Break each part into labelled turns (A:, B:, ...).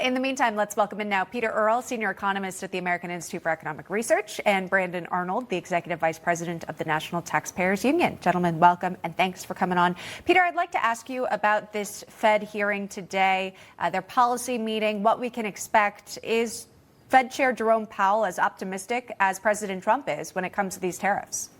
A: In the meantime, let's welcome in now Peter Earle, senior economist at the American Institute for Economic Research, and Brandon Arnold, the executive vice president of the National Taxpayers Union. Gentlemen, welcome and thanks for coming on. Peter, I'd like to ask you about this Fed hearing today, their policy meeting, what we can expect. Is Fed Chair Jerome Powell as optimistic as President Trump is when it comes to these tariffs?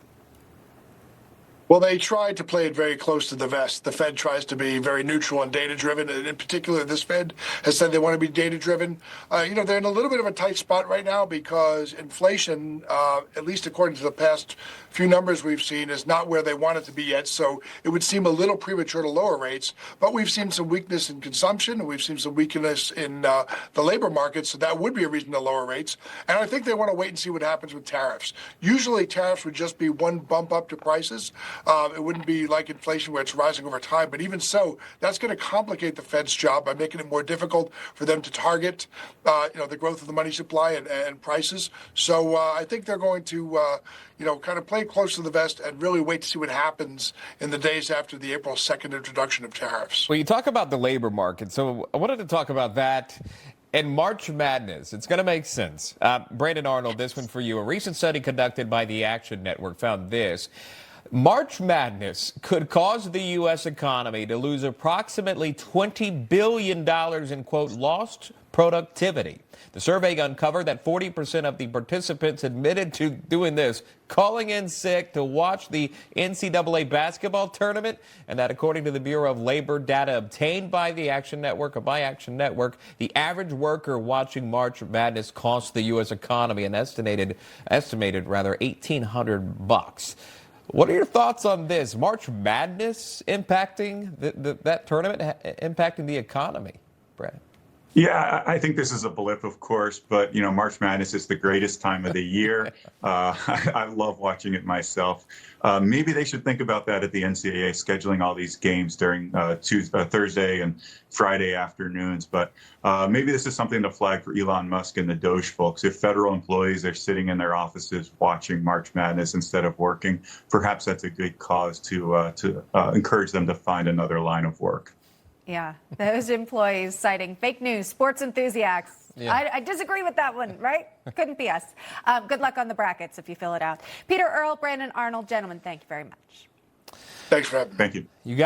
B: Well, they tried to play it very close to the vest. The Fed tries to be very neutral and data-driven, and in particular, this Fed has said they want to be data-driven. They're in a little bit of a tight spot right now because inflation, at least according to the past few numbers we've seen, is not where they want it to be yet. So it would seem a little premature to lower rates. But we've seen some weakness in consumption, and we've seen some weakness in the labor market, so that would be a reason to lower rates. And I think they want to wait and see what happens with tariffs. Usually, tariffs would just be one bump up to prices. It wouldn't be like inflation where it's rising over time. But even so, that's going to complicate the Fed's job by making it more difficult for them to target, the growth of the money supply and prices. So I think they're going to, kind of play close to the vest and really wait to see what happens in the days after the April 2nd introduction of tariffs.
C: Well, you talk about the labor market. So I wanted to talk about that. And March Madness, it's going to make sense. Brandon Arnold, this one for you. A recent study conducted by the Action Network found this. March Madness could cause the U.S. economy to lose approximately $20 billion in, quote, lost productivity. The survey uncovered that 40% of the participants admitted to doing this, calling in sick to watch the NCAA basketball tournament, and that according to the Bureau of Labor data obtained by the Action Network, the average worker watching March Madness cost the U.S. economy an estimated $1,800. What are your thoughts on this? March Madness impacting that tournament, impacting the economy, Brad?
D: Yeah, I think this is a blip, of course, but, March Madness is the greatest time of the year. I love watching it myself. Maybe they should think about that at the NCAA, scheduling all these games during Thursday and Friday afternoons. But maybe this is something to flag for Elon Musk and the DOGE folks. If federal employees are sitting in their offices watching March Madness instead of working, perhaps that's a good cause to encourage them to find another line of work.
A: Yeah, those employees citing fake news, sports enthusiasts. Yeah. I disagree with that one, right? Couldn't be us. Good luck on the brackets if you fill it out. Peter Earle, Brandon Arnold, gentlemen, thank you very much.
B: Thanks for having me.
D: Thank you.
C: You got